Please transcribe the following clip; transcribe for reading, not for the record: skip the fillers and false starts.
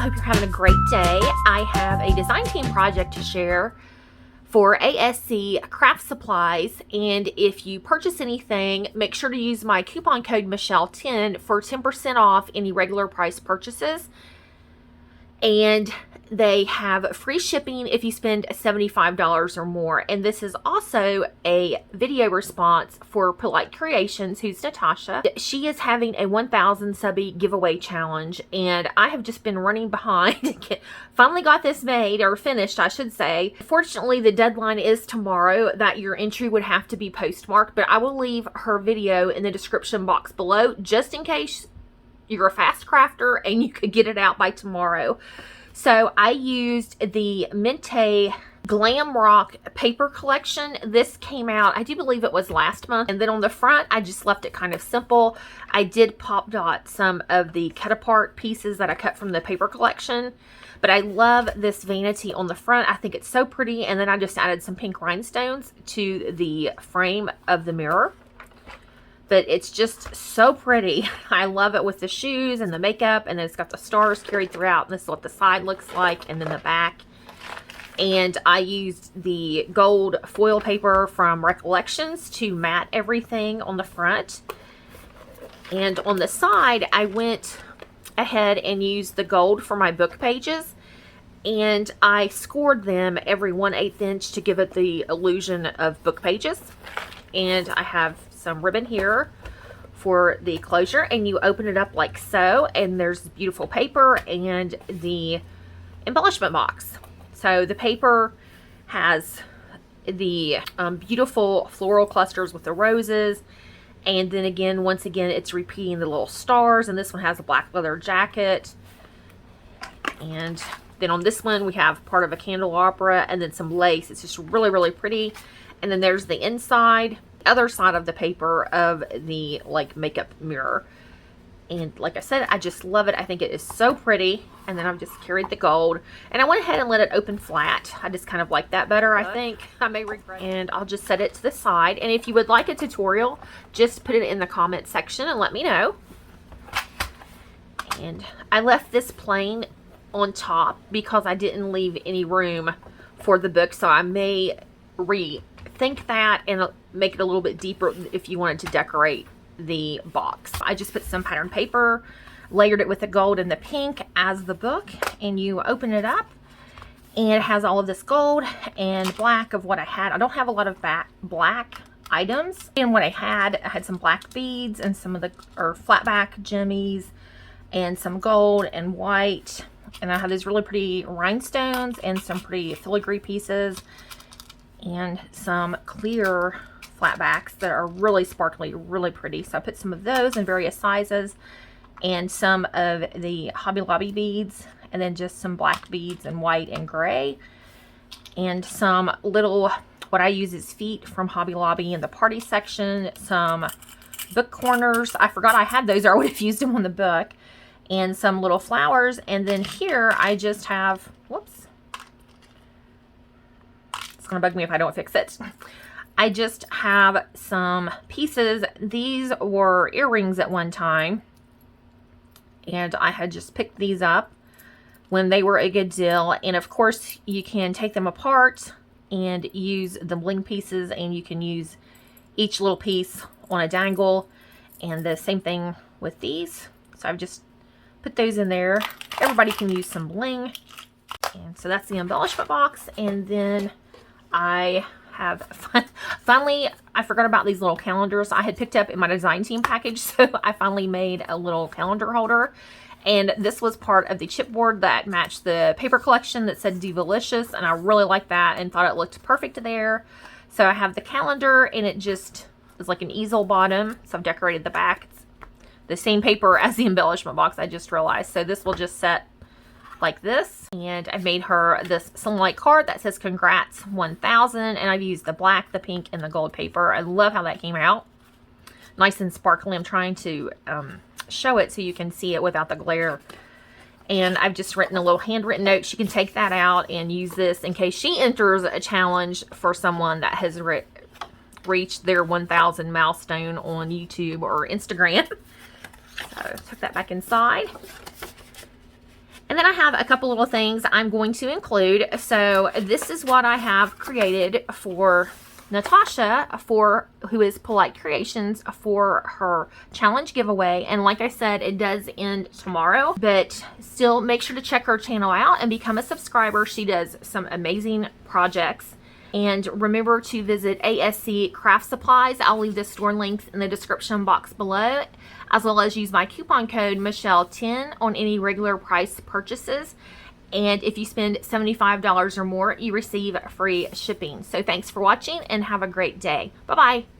I hope you're having a great day. I have a design team project to share for ASC Craft Supplies, and if you purchase anything, make sure to use my coupon code Michelle10 for 10% off any regular price purchases. And they have free shipping if you spend $75 or more. And this is also a video response for Polite Creations, who's Natasha. She is having a 1,000 subby giveaway challenge, and I have just been running behind. Finally got this made, or finished, I should say. Fortunately, the deadline is tomorrow that your entry would have to be postmarked, but I will leave her video in the description box below just in case you're a fast crafter and you could get it out by tomorrow. So I used the Mintay Glam Rock paper collection. This came out, I do believe it was last month. And then on the front, I just left it kind of simple. I did pop dot some of the cut apart pieces that I cut from the paper collection. But I love this vanity on the front. I think it's so pretty. And then I just added some pink rhinestones to the frame of the mirror. But it's just so pretty. I love it with the shoes and the makeup, and then it's got the stars carried throughout. And this is what the side looks like, and then the back. And I used the gold foil paper from Recollections to matte everything on the front. And on the side, I went ahead and used the gold for my book pages. And I scored them every 1/8 inch to give it the illusion of book pages. And I have some ribbon here for the closure, and you open it up like so, and there's beautiful paper and the embellishment box. So the paper has the beautiful floral clusters with the roses, and then again, once again, it's repeating the little stars, and this one has a black leather jacket. And then on this one we have part of a candelabra and then some lace. It's just really, really pretty. And then there's the inside, other side of the paper of the like makeup mirror. And like I said, I just love it. I think it is so pretty. And then I've just carried the gold, and I went ahead and let it open flat. I just kind of like that better, I think. I may regret it. And I'll just set it to the side. And if you would like a tutorial, just put it in the comment section and let me know. And I left this plain on top because I didn't leave any room for the book, so I may rethink that and make it a little bit deeper if you wanted to decorate the box. I just put some pattern paper, layered it with the gold and the pink as the book, and you open it up and it has all of this gold and black of what I had. I don't have a lot of black items, and what I had some black beads and some of the flat back jimmies and some gold and white, and I have these really pretty rhinestones and some pretty filigree pieces and some clear flat backs that are really sparkly, really pretty. So I put some of those in various sizes, and some of the Hobby Lobby beads, and then just some black beads in white and gray, and some little, what I use is feet from Hobby Lobby in the party section, some book corners. I forgot I had those, or I would have used them on the book, and some little flowers. And then here I just have, whoops, it's gonna bug me if I don't fix it. I just have some pieces. These were earrings at one time, and I had just picked these up when they were a good deal. And of course, you can take them apart and use the bling pieces, and you can use each little piece on a dangle, and the same thing with these. So I've just put those in there. Everybody can use some bling. And so that's the embellishment box. And then I have finally, I forgot about these little calendars I had picked up in my design team package, so I finally made a little calendar holder. And this was part of the chipboard that matched the paper collection that said Divalicious, and I really liked that and thought it looked perfect there. So I have the calendar, and it just is like an easel bottom, so I've decorated the back. It's the same paper as the embellishment box, I just realized. So this will just set like this, and I made her this sunlight card that says congrats 1,000, and I've used the black, the pink, and the gold paper. I love how that came out, nice and sparkly. I'm trying to show it so you can see it without the glare. And I've just written a little handwritten note. She can take that out and use this in case she enters a challenge for someone that has reached their 1,000 milestone on YouTube or Instagram. So took that back inside. And then I have a couple little things I'm going to include. So this is what I have created for Natasha, who is Polite Creations, for her challenge giveaway. And like I said, it does end tomorrow, but still make sure to check her channel out and become a subscriber. She does some amazing projects. And remember to visit ASC Craft Supplies. I'll leave the store links in the description box below, as well as use my coupon code Michelle10 on any regular price purchases. And if you spend $75 or more, you receive free shipping. So thanks for watching and have a great day. Bye-bye.